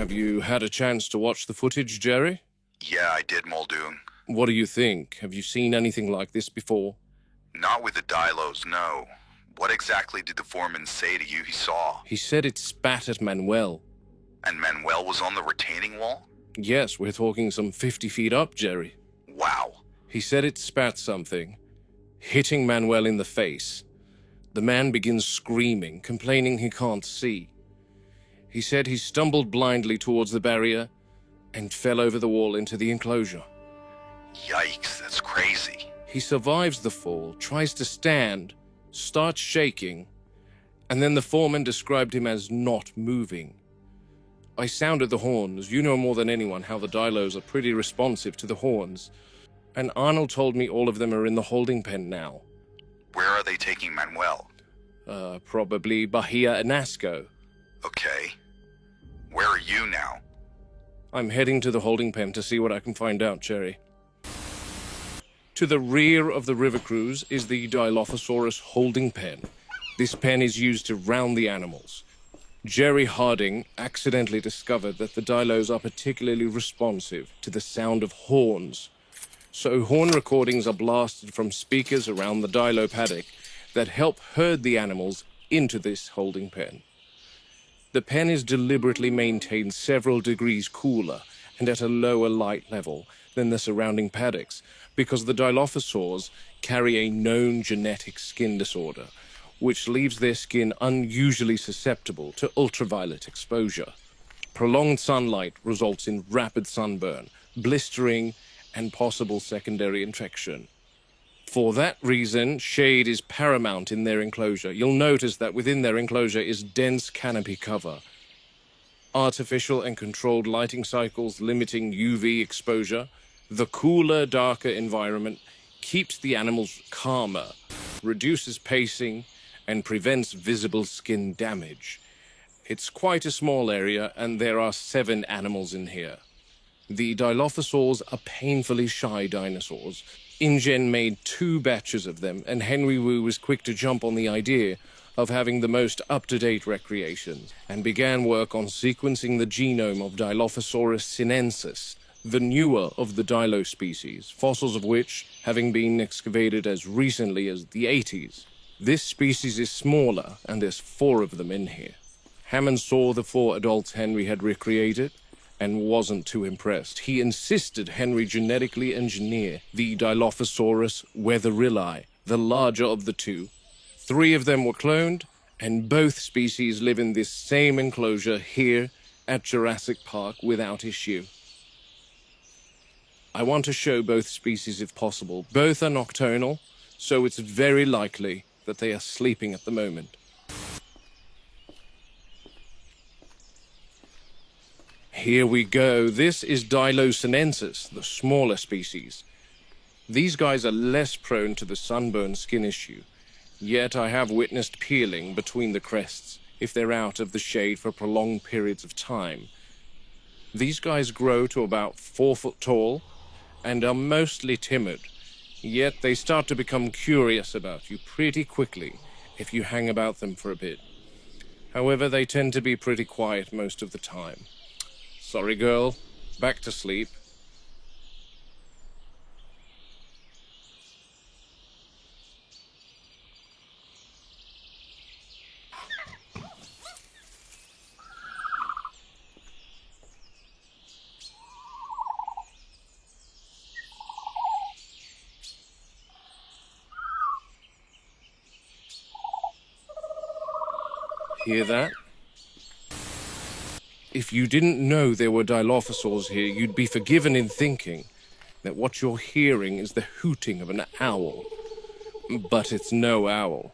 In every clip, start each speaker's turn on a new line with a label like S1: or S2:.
S1: Have you had a chance to watch the footage, Jerry?
S2: Yeah, I did, Muldoon.
S1: What do you think? Have you seen anything like this before?
S2: Not with the Dilos, no. What exactly did the foreman say to you he saw?
S1: He said it spat at Manuel.
S2: And Manuel was on the retaining wall?
S1: Yes, we're talking some 50 feet up, Jerry.
S2: Wow.
S1: He said it spat something, hitting Manuel in the face. The man begins screaming, complaining he can't see. He said he stumbled blindly towards the barrier and fell over the wall into the enclosure.
S2: Yikes, that's crazy.
S1: He survives the fall, tries to stand, starts shaking, and then the foreman described him as not moving. I sounded the horns. You know more than anyone how the Dilos are pretty responsive to the horns. And Arnold told me all of them are in the holding pen now.
S2: Where are they taking Manuel?
S1: Probably Bahia and Nasco.
S2: Okay. Where are you now?
S1: I'm heading to the holding pen to see what I can find out, Jerry. To the rear of the river cruise is the Dilophosaurus holding pen. This pen is used to round the animals. Jerry Harding accidentally discovered that the Dilos are particularly responsive to the sound of horns. So horn recordings are blasted from speakers around the Dilo paddock that help herd the animals into this holding pen. The pen is deliberately maintained several degrees cooler and at a lower light level than the surrounding paddocks because the Dilophosaurs carry a known genetic skin disorder, which leaves their skin unusually susceptible to ultraviolet exposure. Prolonged sunlight results in rapid sunburn, blistering, and possible secondary infection. For that reason, shade is paramount in their enclosure. You'll notice that within their enclosure is dense canopy cover. Artificial and controlled lighting cycles limiting UV exposure. The cooler, darker environment keeps the animals calmer, reduces pacing, and prevents visible skin damage. It's quite a small area, and there are 7 animals in here. The Dilophosaurs are painfully shy dinosaurs. InGen made 2 batches of them, and Henry Wu was quick to jump on the idea of having the most up-to-date recreation, and began work on sequencing the genome of Dilophosaurus sinensis, the newer of the Dilo species, fossils of which having been excavated as recently as the 80s. This species is smaller, and there's 4 of them in here. Hammond saw the 4 adults Henry had recreated and wasn't too impressed. He insisted Henry genetically engineer the Dilophosaurus weatherilli, the larger of the 2. 3 of them were cloned, and both species live in this same enclosure here at Jurassic Park without issue. I want to show both species if possible. Both are nocturnal, so it's very likely that they are sleeping at the moment. Here we go. This is Dilo sinensis, the smaller species. These guys are less prone to the sunburn skin issue, yet I have witnessed peeling between the crests if they're out of the shade for prolonged periods of time. These guys grow to about 4 foot tall and are mostly timid, yet they start to become curious about you pretty quickly if you hang about them for a bit. However, they tend to be pretty quiet most of the time. Sorry, girl. Back to sleep. Hear that? If you didn't know there were Dilophosaurs here, you'd be forgiven in thinking that what you're hearing is the hooting of an owl. But it's no owl.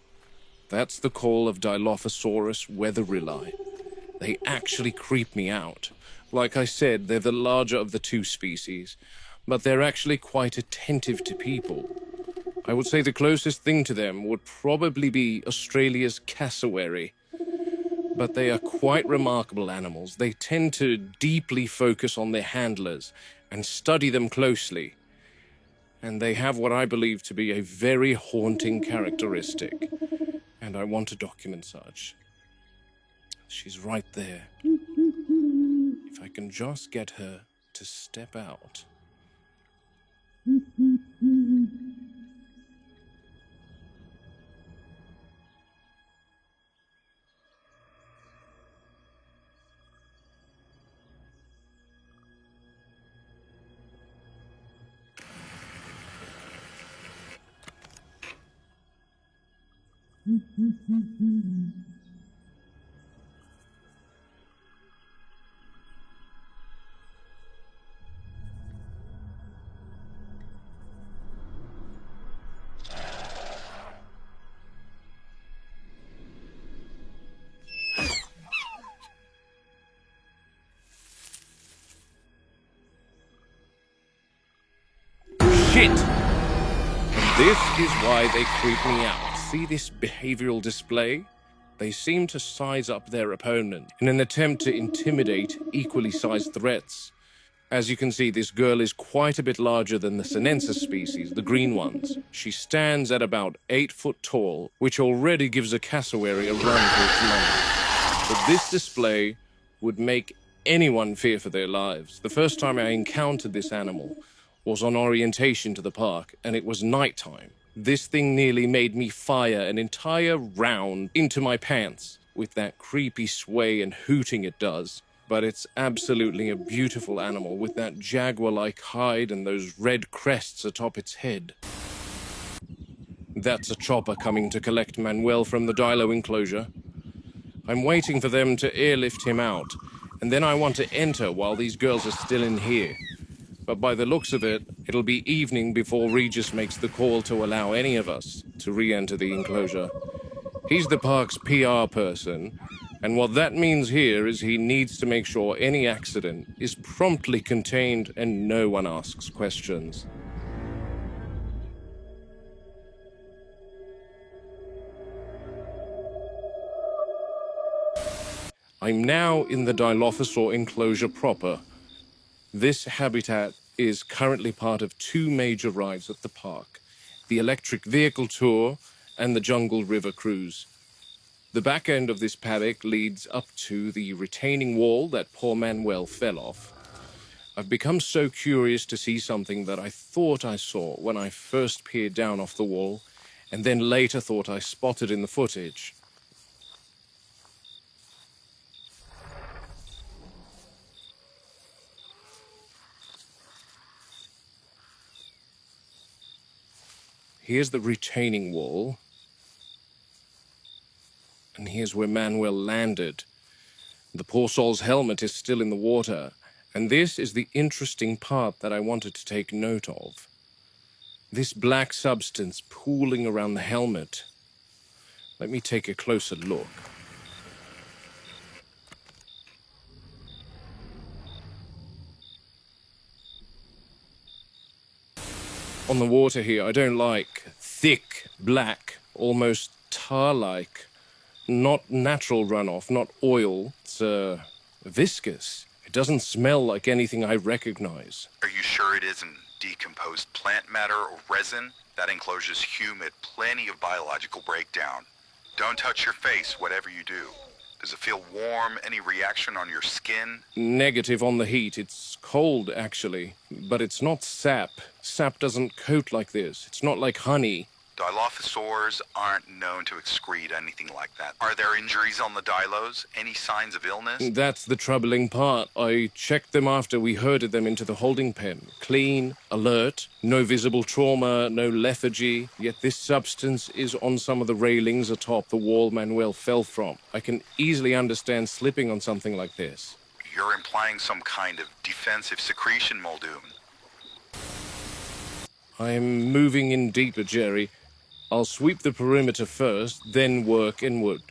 S1: That's the call of Dilophosaurus weatherilli. They actually creep me out. Like I said, they're the larger of the 2 species, but they're actually quite attentive to people. I would say the closest thing to them would probably be Australia's cassowary. But they are quite remarkable animals. They tend to deeply focus on their handlers and study them closely. And they have what I believe to be a very haunting characteristic. And I want to document such. She's right there. If If I can just get her to step out. Shit! And this is why they creep me out. See this behavioral display? They seem to size up their opponent in an attempt to intimidate equally sized threats. As you can see, this girl is quite a bit larger than the sinensis species, the green ones. She stands at about 8 foot tall, which already gives a cassowary a run for its money. But this display would make anyone fear for their lives. The first time I encountered this animal was on orientation to the park, and it was nighttime. This thing nearly made me fire an entire round into my pants with that creepy sway and hooting it does. But it's absolutely a beautiful animal with that jaguar-like hide and those red crests atop its head. That's a chopper coming to collect Manuel from the Dilo enclosure. I'm waiting for them to airlift him out, and then I want to enter while these girls are still in here. But by the looks of it, it'll be evening before Regis makes the call to allow any of us to re-enter the enclosure. He's the park's PR person, and what that means here is he needs to make sure any accident is promptly contained and no one asks questions. I'm now in the Dilophosaur enclosure proper. This habitat is currently part of 2 major rides at the park, the electric vehicle tour and the jungle river cruise. The back end of this paddock leads up to the retaining wall that poor Manuel fell off. I've become so curious to see something that I thought I saw when I first peered down off the wall, and then later thought I spotted in the footage. Here's the retaining wall. And here's where Manuel landed. The poor soul's helmet is still in the water. And this is the interesting part that I wanted to take note of. This black substance pooling around the helmet. Let me take a closer look. On the water here, I don't like thick, black, almost tar-like, not natural runoff, not oil. It's viscous. It doesn't smell like anything I recognize.
S2: Are you sure it isn't decomposed plant matter or resin? That enclosure's humid, plenty of biological breakdown. Don't touch your face, whatever you do. Does it feel warm? Any reaction on your skin?
S1: Negative on the heat. It's cold, actually. But it's not sap. Sap doesn't coat like this. It's not like honey.
S2: Dilophosaurs aren't known to excrete anything like that. Are there injuries on the dilos? Any signs of illness?
S1: That's the troubling part. I checked them after we herded them into the holding pen. Clean, alert, no visible trauma, no lethargy. Yet this substance is on some of the railings atop the wall Manuel fell from. I can easily understand slipping on something like this.
S2: You're implying some kind of defensive secretion, Muldoon.
S1: I'm moving in deeper, Jerry. I'll sweep the perimeter first, then work inward.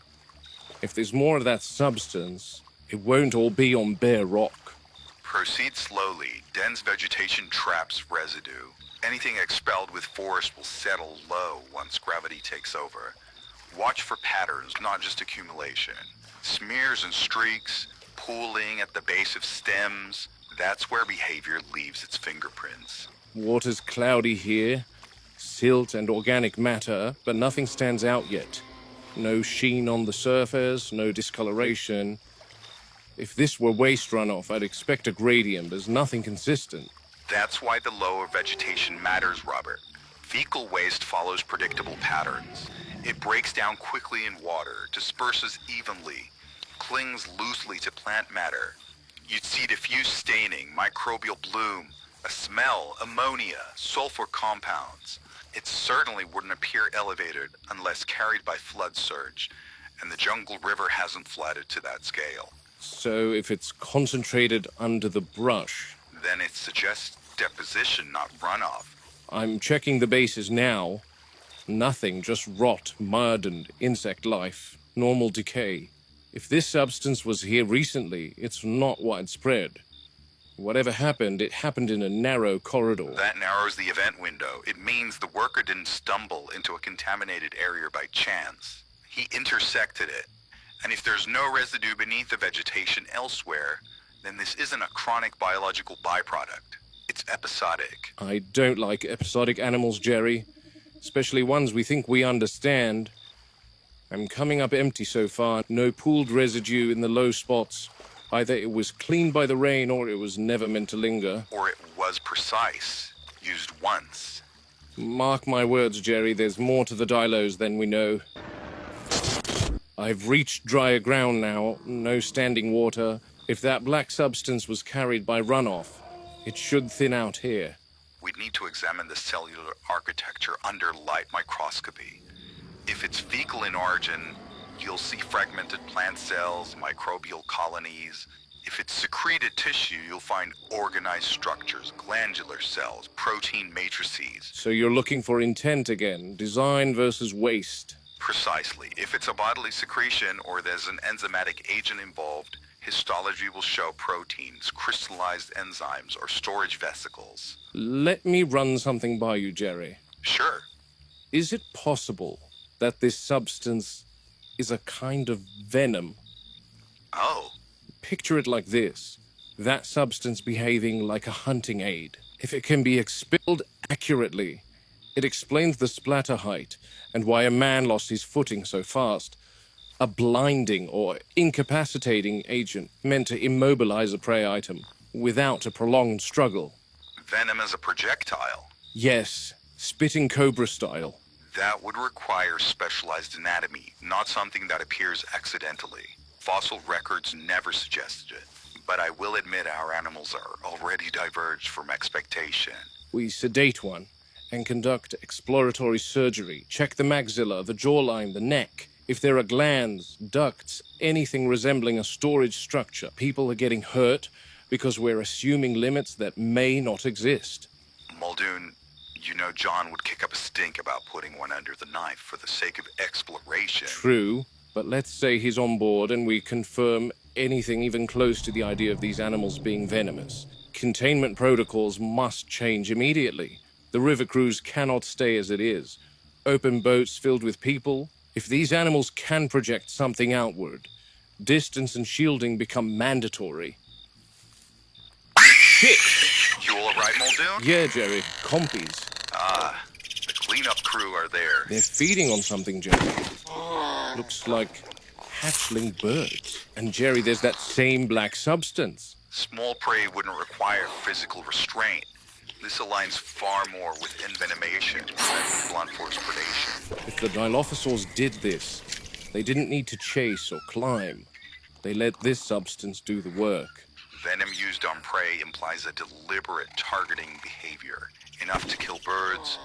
S1: If there's more of that substance, it won't all be on bare rock.
S2: Proceed slowly. Dense vegetation traps residue. Anything expelled with force will settle low once gravity takes over. Watch for patterns, not just accumulation. Smears and streaks, pooling at the base of stems. That's where behavior leaves its fingerprints.
S1: Water's cloudy here. Silt and organic matter, but nothing stands out yet. No sheen on the surface, no discoloration. If this were waste runoff, I'd expect a gradient. There's nothing consistent.
S2: That's why the lower vegetation matters, Robert. Fecal waste follows predictable patterns. It breaks down quickly in water, disperses evenly, clings loosely to plant matter. You'd see diffuse staining, microbial bloom, a smell, ammonia, sulfur compounds. It certainly wouldn't appear elevated unless carried by flood surge, and the jungle river hasn't flooded to that scale.
S1: So if it's concentrated under the brush...
S2: Then it suggests deposition, not runoff.
S1: I'm checking the bases now. Nothing, just rot, mud, and insect life. Normal decay. If this substance was here recently, it's not widespread. Whatever happened, it happened in a narrow corridor.
S2: That narrows the event window. It means the worker didn't stumble into a contaminated area by chance. He intersected it. And if there's no residue beneath the vegetation elsewhere, then this isn't a chronic biological byproduct. It's episodic.
S1: I don't like episodic animals, Jerry. Especially ones we think we understand. I'm coming up empty so far. No pooled residue in the low spots. Either it was cleaned by the rain or it was never meant to linger.
S2: Or it was precise. Used once.
S1: Mark my words, Jerry, there's more to the dilos than we know. I've reached drier ground now. No standing water. If that black substance was carried by runoff, it should thin out here.
S2: We'd need to examine the cellular architecture under light microscopy. If it's fecal in origin, you'll see fragmented plant cells, microbial colonies. If it's secreted tissue, you'll find organized structures, glandular cells, protein matrices.
S1: So you're looking for intent again, design versus waste.
S2: Precisely. If it's a bodily secretion or there's an enzymatic agent involved, histology will show proteins, crystallized enzymes, or storage vesicles.
S1: Let me run something by you, Jerry.
S2: Sure.
S1: Is it possible that this substance is a kind of venom?
S2: Oh.
S1: Picture it like this. That substance behaving like a hunting aid. If it can be expelled accurately, it explains the splatter height and why a man lost his footing so fast. A blinding or incapacitating agent meant to immobilize a prey item without a prolonged struggle.
S2: Venom as a projectile?
S1: Yes, spitting cobra style.
S2: That would require specialized anatomy, not something that appears accidentally. Fossil records never suggested it, but I will admit our animals are already diverged from expectation.
S1: We sedate one and conduct exploratory surgery, check the maxilla, the jawline, the neck. If there are glands, ducts, anything resembling a storage structure, people are getting hurt because we're assuming limits that may not exist.
S2: Muldoon, you know John would kick up a stink about putting one under the knife for the sake of exploration.
S1: True, but let's say he's on board and we confirm anything even close to the idea of these animals being venomous. Containment protocols must change immediately. The river cruise cannot stay as it is. Open boats filled with people. If these animals can project something outward, distance and shielding become mandatory. Shit!
S2: You all right, Muldoon?
S1: Yeah, Jerry. Compies.
S2: Ah, the cleanup crew are there.
S1: They're feeding on something, Jerry. Looks like hatchling birds. And Jerry, there's that same black substance.
S2: Small prey wouldn't require physical restraint. This aligns far more with envenomation than blunt force predation.
S1: If the Dilophosaurs did this, they didn't need to chase or climb. They let this substance do the work.
S2: Venom used on prey implies a deliberate targeting behavior. Enough to kill birds,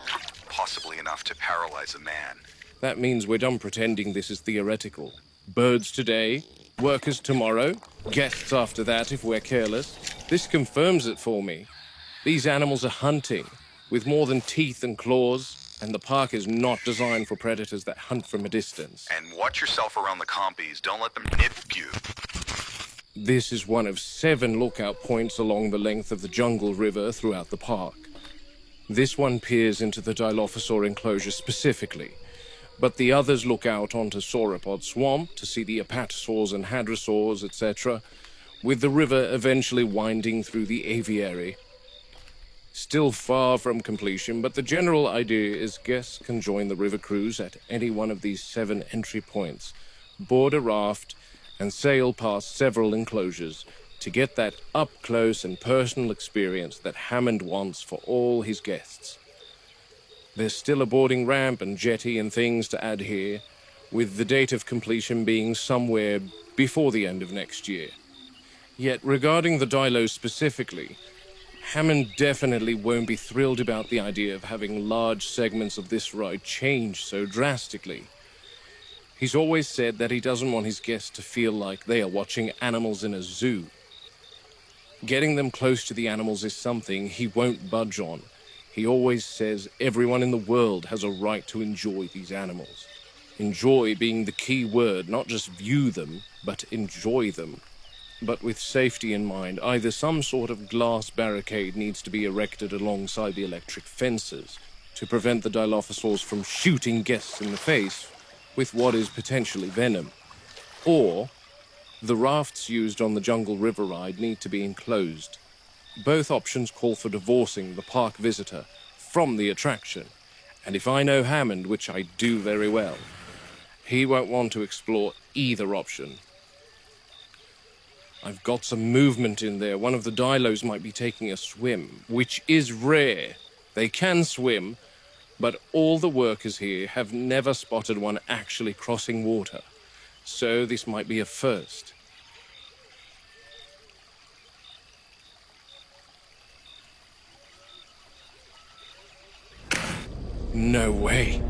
S2: possibly enough to paralyze a man.
S1: That means we're done pretending this is theoretical. Birds today, workers tomorrow, guests after that if we're careless. This confirms it for me. These animals are hunting, with more than teeth and claws, and the park is not designed for predators that hunt from a distance.
S2: And watch yourself around the compies. Don't let them nip you.
S1: This is one of 7 lookout points along the length of the jungle river throughout the park. This one peers into the Dilophosaur enclosure specifically, but the others look out onto Sauropod Swamp to see the apatosaurs and hadrosaurs, etc., with the river eventually winding through the aviary. Still far from completion, but the general idea is guests can join the river cruise at any one of these 7 entry points, board a raft, and sail past several enclosures to get that up-close and personal experience that Hammond wants for all his guests. There's still a boarding ramp and jetty and things to add here, with the date of completion being somewhere before the end of next year. Yet regarding the Dilos specifically, Hammond definitely won't be thrilled about the idea of having large segments of this ride change so drastically. He's always said that he doesn't want his guests to feel like they are watching animals in a zoo. Getting them close to the animals is something he won't budge on. He always says everyone in the world has a right to enjoy these animals. Enjoy being the key word, not just view them, but enjoy them. But with safety in mind, either some sort of glass barricade needs to be erected alongside the electric fences to prevent the Dilophosaurs from shooting guests in the face with what is potentially venom. Or the rafts used on the Jungle River ride need to be enclosed. Both options call for divorcing the park visitor from the attraction. And if I know Hammond, which I do very well, he won't want to explore either option. I've got some movement in there. One of the Dilos might be taking a swim, which is rare. They can swim, but all the workers here have never spotted one actually crossing water. So this might be a first. No way.